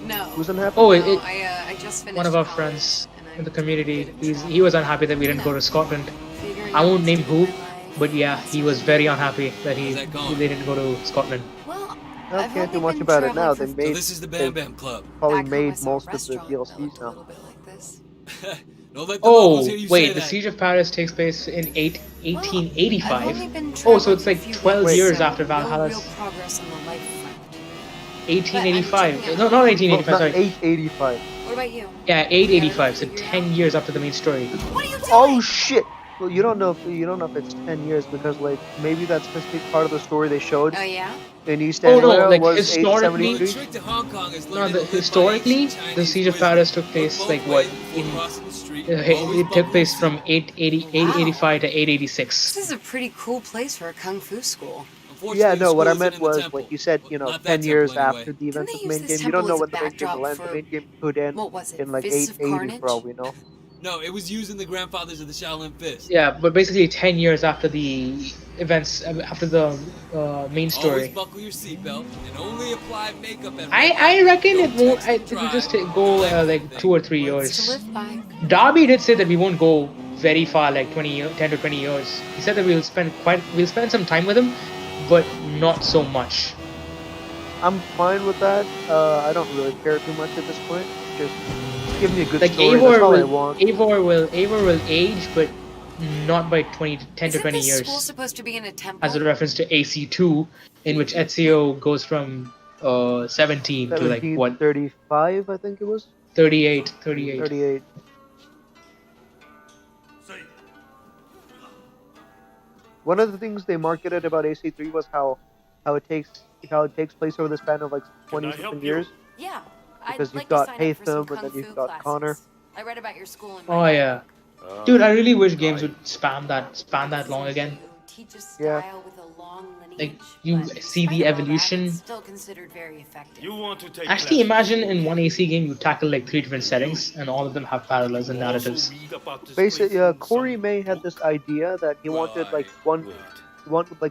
No. who's unhappy? Oh, No, I just finished one of our college, friends and in the I'm community, dedicated he was unhappy that we didn't go to Scotland. figuring I out won't what name to do who, with my life. but yeah, he was very unhappy that How's that going? they didn't go to Scotland. Well, I I've can't do only much been about it now. traveling They for- So made this is the they Bam Bam Club. probably Back home, I made saw a most of the restaurant that DLCs looked a now. little bit like this. Don't let the locals Oh, hear you say wait, the that. Siege of Paris takes place in Well, I've 1885. only been Oh, so it's traveling like for a few 12 weeks, years so after no Valhalla's. real progress on the life front. 1885. But I'm No, not Well, 1885, not sorry. 885. What about you? Yeah, 885, so Figure it 10 out. years after the main story. What are you doing? Oh shit! Well, you don't know if it's 10 years because like maybe that's supposed to be part of the story they showed Oh yeah? in East Oh, no, Anglia like, was historically- Well, the 873. trick to Hong Kong is No, learning to live by historically, ancient the Chinese Siege of wisdom. Paris took Look place both like what ways before in crossing the street. it Always took buckle place your from seat. 885 to 886. This is a pretty cool place for a kung fu school. Unfortunately, Yeah, the no, what I school meant isn't in the was temple. like you said, Well, not that 10 years temple anyway. after the Didn't events they of the use main this game. You don't temple know as a when the main game will backdrop end. The for- main game could end What was it? in like Fists of 880 Carnage? probably, no? No, it was used in the grandfathers of the Shaolin Fist. Yeah, but basically 10 years after the events, after the main Always story. buckle your seatbelt and only apply makeup at I reckon it Don't won't. text and It will just drive. go Like like 2 or 3 Words to years. live by. Darby did say that we won't go very far, like 10 to 20 years. He said that we'll spend some time with him, but not so much. I'm fine with that. I don't really care too much at this point. Just give me a good Like story. That's all I want. Eivor will age, but not by 10 to Isn't 20 this years. school supposed to be in a temple? As a reference to AC2, in which Ezio goes from 17 to like 1735, I think it was. 38. 38. One of the things they marketed about AC3 was how it takes place over the span of like 20 something years. Yeah, Because I'd you've like to got sign up for some Haytham and kung then fu you've got classes. Connor. I read about your school in my Oh yeah. Dude, I really wish games would span that long again. teach a Yeah. style with a long lineage. Like you but see the despite all that, evolution. it's still considered very effective. You want to take Actually, classes? imagine in one AC game you tackle like 3 different settings and all of them have parallels and narratives. Also read about this Basically, place in Corey some May had this idea that he wanted like Wait.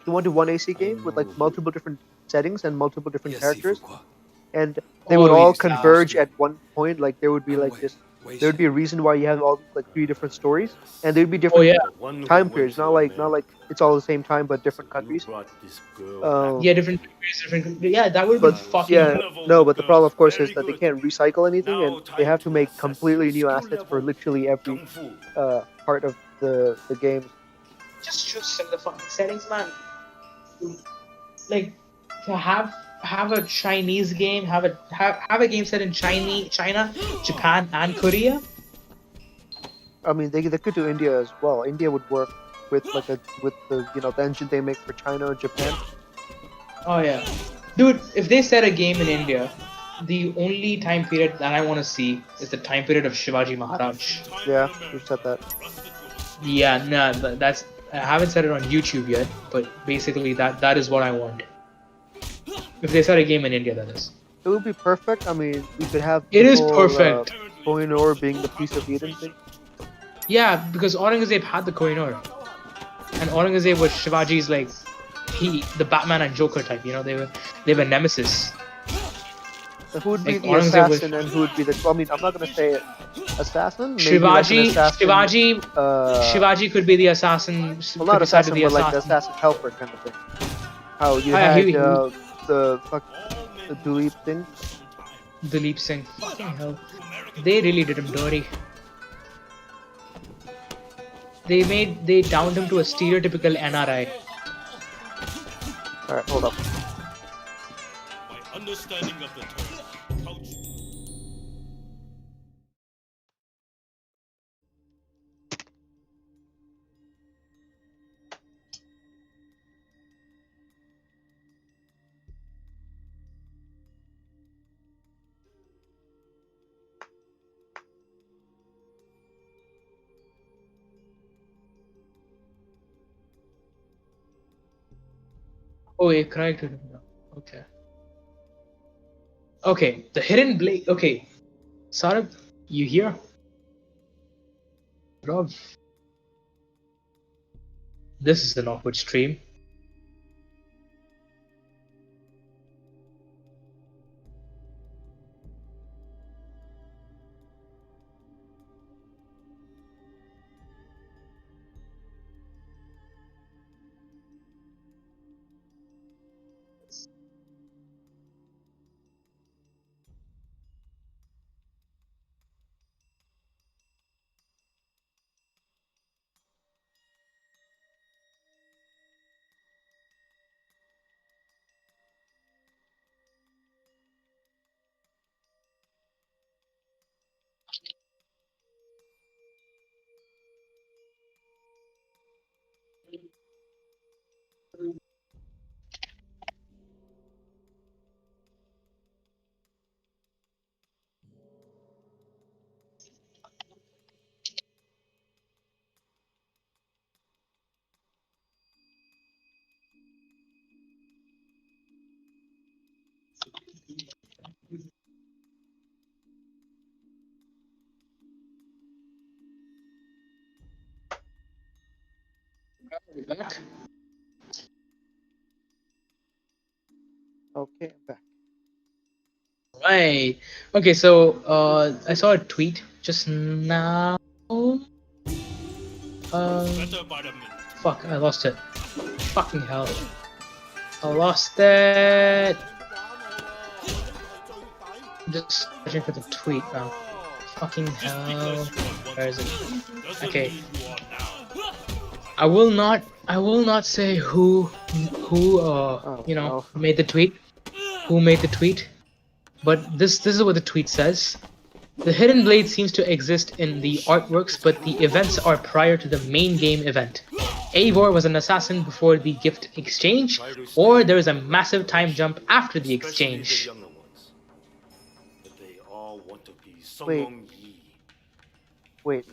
he wanted one AC game with like multiple different settings and multiple different characters, and they would Oh, all yes, converge at one point. Like there would be like this. There would be a reason why you have all these like 3 different stories, and there'd be Oh different yeah. time periods. Not like it's all the same time, but different countries. Yeah, different. Yeah, that would be But fucking. yeah, no. But the problem, of course, is that they can't recycle anything, and they have to make completely new assets for literally every part of the games. Just choose the fucking settings, man. Like to have a Chinese game, have a game set in China, Japan, and Korea. I mean, they could do India as well. India would work with the the engine they make for China or Japan. Oh yeah, dude. If they set a game in India, the only time period that I want to see is the time period of Shivaji Maharaj. Yeah, you said that. Yeah, nah, that's. I haven't said it on YouTube yet, but basically that is what I want. If they set a game in India, that is. It would be perfect. I mean, we could have. It is people, perfect. Kohinoor being the piece of Eden thing. Yeah, because Aurangzeb had the Kohinoor, and Aurangzeb was Shivaji's like the Batman and Joker type. You know, they were nemesis. So who would be Like, the Aurangzeb assassin and who would be the? I mean, I'm not gonna say assassin. Maybe Shivaji, like an assassin, Shivaji could be the assassin. Well, not could decide to assassin, be but like the assassin's helper kind of thing. How you yeah, had he- the Duleep thing. Dilip Singh. Fucking hell, they really did him dirty. They downed him to a stereotypical NRI. All right, hold up. My understanding of the term culture. Oh, yeah, correct. Okay. Okay, the hidden blade. Okay, Sarab, you here? Rob, this is an awkward stream. Back. Okay, I'm back. Right. Okay, so I saw a tweet just now. Fuck, I lost it. Fucking hell. I lost it. Just searching for the tweet now. Fucking hell. Where is it? Okay. I will not say who Oh, you know no. made the tweet. who made the tweet, but this is what the tweet says. The hidden blade seems to exist in the artworks, but the events are prior to the main game event. Eivor was an assassin before the gift exchange, or there is a massive time jump after the exchange. They all want to be Wait. Yi. Wait,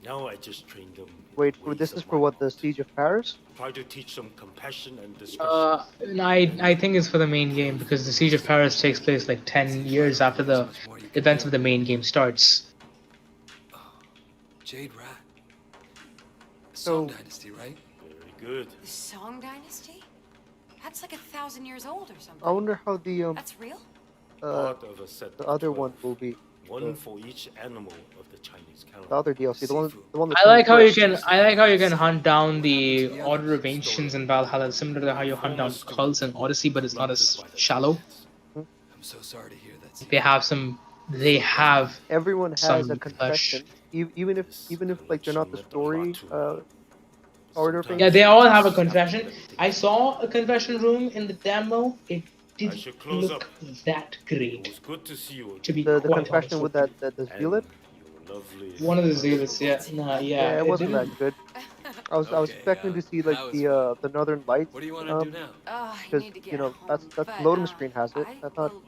Now I just trained them. wait. ways This of is for what, the my Siege of Paris? Try to teach them compassion and discretion. I think it's for the main game because the Siege of Paris takes place like 10 years after the events of the main game starts. Jade Rat. The So- Song Dynasty, right? Very good. The Song Dynasty? That's like 1,000 years old or something. I wonder how the That's real? Part of a set the of other 12. one will be. One for each animal of the Chinese calendar. The other DLC, the one. That's I like how you coming can hunt down the Order of Ancients in Valhalla, similar to how you hunt down cults in Odyssey, but it's not as shallow. I'm so sorry to hear that. They have Everyone has some a confession, even if like they're not the story order of Yeah, they all have a confession. I saw a confession room in the demo. It didn't look that It great. was good to see you. To be the quite confession honest with with that the And zealot. your lovely one of the zealots, yeah, Yeah, it wasn't didn't- that good. I was Okay, expecting to see like that was the Northern Lights. What do you want to do now? I Because need to get you know home, that's but, the loading screen has it. I thought will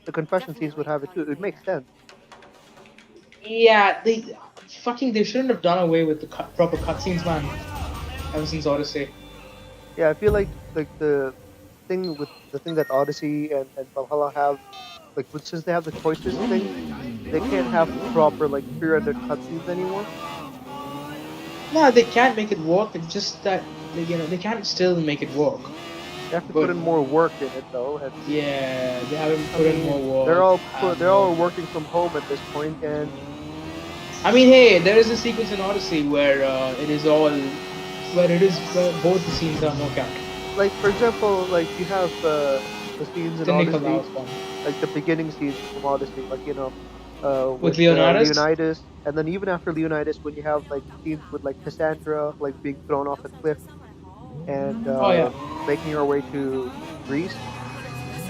the confession scenes would have it too. It would make sense. Yeah, they shouldn't have done away with the proper cutscenes, man. Ever since Odyssey. Yeah, I feel like the thing that Odyssey and Valhalla have, like since they have the choices thing, they can't have proper like pre-rendered cutscenes anymore. No, they can't make it work. It's just that they can't still make it work. They have to But- put in more work in it though. And Yeah, they haven't put in more work. they're all working from home at this point, and I mean, hey, there is a sequence in Odyssey where where both the scenes are worked out. like for example, like you have the scenes in The Odyssey, Nicolaus one. like the beginning scenes from Odyssey, like With Leonidas? Leonidas, and then even after Leonidas, when you have like scenes with like Cassandra, like being thrown off a cliff, and Oh, yeah. making her way to Greece.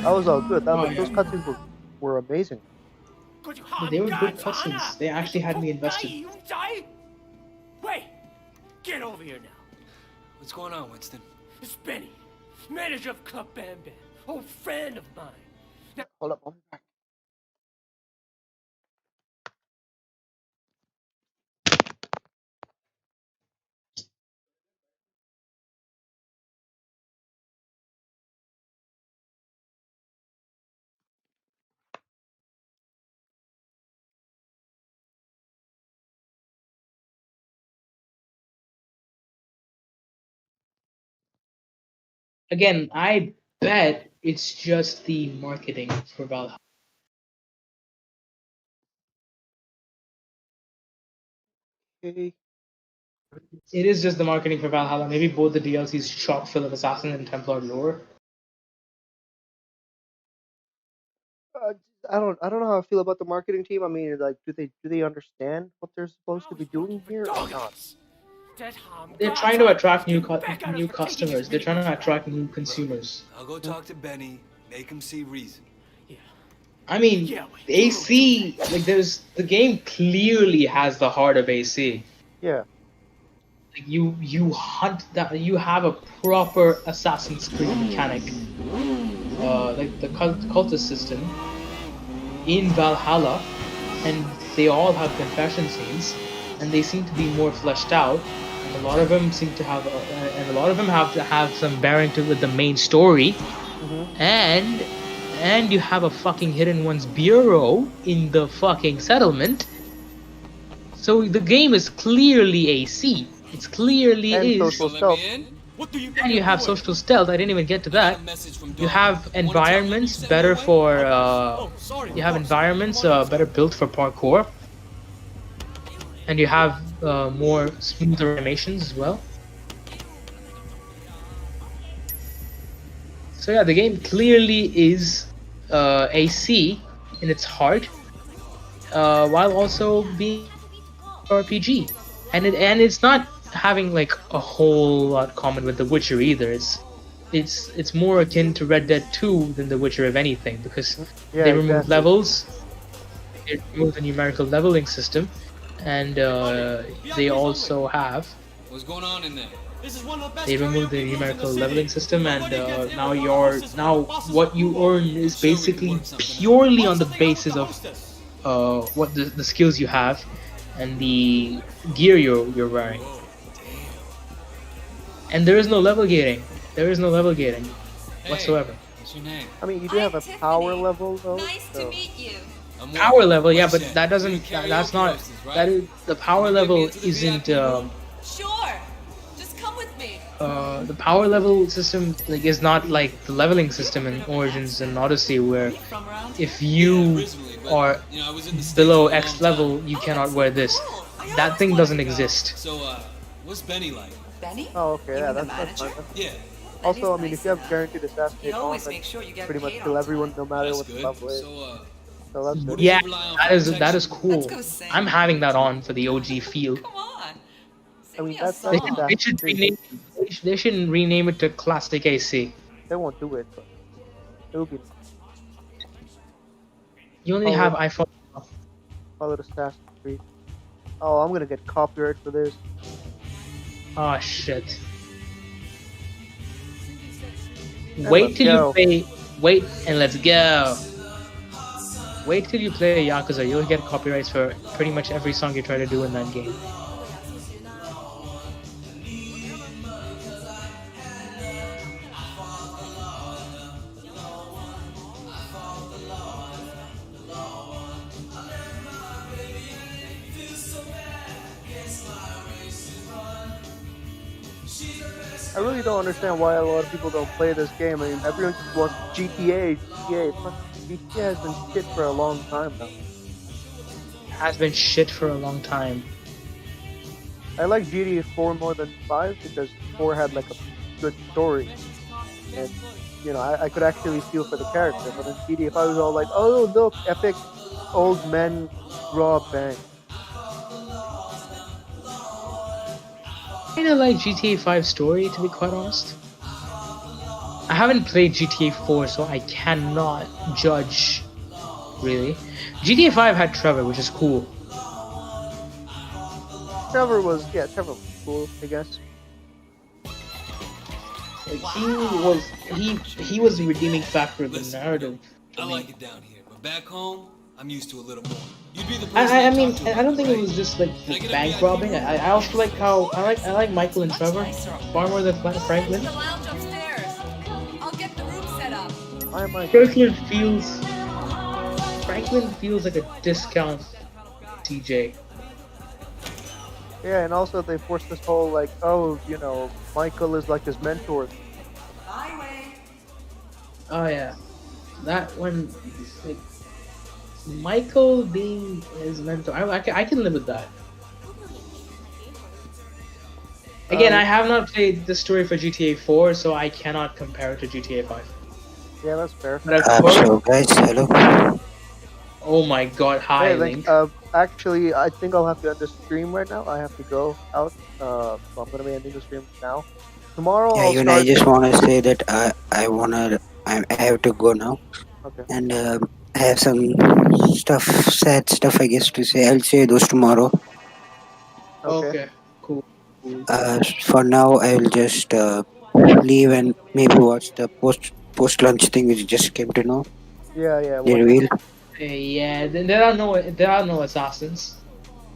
That was all good. Oh, yeah. Those cutscenes were amazing. They were good cutscenes. They actually had me invested. Wait! Get over here now. What's going on, Winston? It's Benny, manager of Club Bam Bam, old friend of mine. Now, Hold up, I'll be back. Again, I bet it's just the marketing for Valhalla. Okay. It is just the marketing for Valhalla. Maybe both the DLCs chock full of Assassin and Templar lore. I don't know how I feel about the marketing team. I mean, like, do they understand what they're supposed to be doing here or not? They're trying to attract new customers. They're trying to attract new consumers. I'll go talk to Benny, make him see reason. I mean, AC, like the game clearly has the heart of AC. Yeah. Like you hunt that, you have a proper Assassin's Creed mechanic, like the cultist system in Valhalla, and they all have confession scenes, and they seem to be more fleshed out. And a lot of them seem to have, and a lot of them have to have some bearing to with the main story, and you have a fucking Hidden Ones bureau in the fucking settlement. So the game is clearly AC. It's clearly And is. social stealth. And you have social stealth. I didn't even get to that. You have environments better for. You have environments better built for parkour. And you have more smoother animations as well. So yeah, the game clearly is AC in its heart, while also being RPG, and it's not having like a whole lot common with The Witcher either. it's more akin to Red Dead 2 than The Witcher, if anything, because Yeah, they removed exactly. levels, they removed the numerical leveling system, and they also have What's going on in there? This is one of the best they removed the karaoke rooms in the numerical city. leveling system, and Nobody gets in now without the hostess when the bosses what you approval. earn is I'm sure we can basically work something out. purely Want on the something up with basis the of hostess? what the skills you have and the gear you're wearing. And there is no level gating. There is no level gating Hey, whatsoever. what's your name? I mean, you do I'm have a power Tiffany. level though, Nice to so meet you. I'm Power Walker. level, yeah, Wait, but Shan. that We're the doesn't that's karaoke not hostess, right? that is the power Can you get me level into the isn't VIP room? Sure. Just come with me. the power level system like is not like the leveling system in Origins and Odyssey, Are where you from around here? if Yeah, you originally, but are you know, I was in the States below for a long X time. level, you Oh, cannot that's wear so this. cool. I That always thing wanted doesn't to go. exist. So, what's Benny like? Benny? oh, okay, You yeah, mean the that's manager? fine. Yeah, Benny's Also, I mean, if nice you have enough. guaranteed He assassinate on, always then makes sure you get pretty much paid kill on everyone time. no matter that's what the good. level is. So, So that's good. what do you Yeah, rely on for that is protection? Let's cool. go sing. I'm having that on for the OG feel. Come on. I Sing mean, me a They that's should, song. they Assassin's should Creed. rename they shouldn't rename it to Classic AC. They won't do it, but it would be nice. You only Call have it iPhone. Assassin's Creed. Oh, I'm gonna get copyright for this. Oh shit. And Wait let's till you go. play. Wait and let's go. Wait till you play Yakuza. You'll get copyrights for pretty much every song you try to do in that game. I really don't understand why a lot of people don't play this game. I mean, everyone just wants GTA, GTA. Fuck, GTA has been shit for a long time now. Has been shit for a long time. I like GTA 4 more than 5 because 4 had like a good story. And, you know, I could actually feel for the character. But in GTA 5 was all like, oh, look, epic old men rob bank. Kinda like GTA 5 story, to be quite honest. I haven't played GTA 4, so I cannot judge, really. GTA 5 had Trevor, which is cool. Trevor was cool, I guess. Like he was the redeeming factor of the Listen, narrative I for like me. it down here, but back home, I'm used to a little more. You'd be the person I I mean talk to I about don't it, think it right? was just like Can I the get a bank VIP robbing. room? I also like how I like Michael and Much Trevor nicer up far there. more than Franklin. The lounge upstairs. I'll get the room set up. Why am I? Franklin feels like a discount TJ. Yeah, and also they forced this whole like, oh, you know, Michael is like his mentor. Highway. Oh yeah, that one like Michael being his mentor. I can live with that. Again, I have not played the story for GTA 4, so I cannot compare it to GTA 5. Yeah, that's fair. But I've heard. So guys, hello. Oh my god, Hey, hi thanks. Link. Actually, I think I'll have to end the stream right now. I have to go out. So I'm gonna be ending the stream now. Tomorrow Yeah, I'll even I start. just want to say that I have to go now, Okay. and I have some sad stuff I guess to say. I'll say those tomorrow. Okay. Okay, cool. Cool. For now, I will just leave and maybe watch the post lunch thing which just came to know. Yeah, yeah. The Watch it. reveal. Yeah, there are no assassins.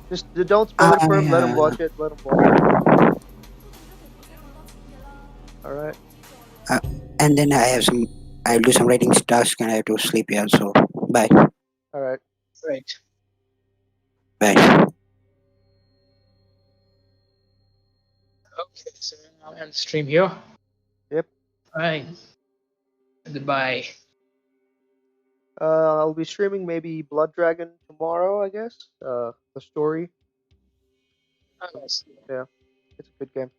Just don't spoil it for him. Let him Uh, watch it. Let him watch it. All right. uh, and then I'll do some writing task and I have to sleep. Yeah, so bye, All right. Right. bye. Okay, so I'll end the stream here. Yep. Alright. Goodbye. I'll be streaming maybe Blood Dragon tomorrow, I guess. The story. Oh, Yeah, it's a good game.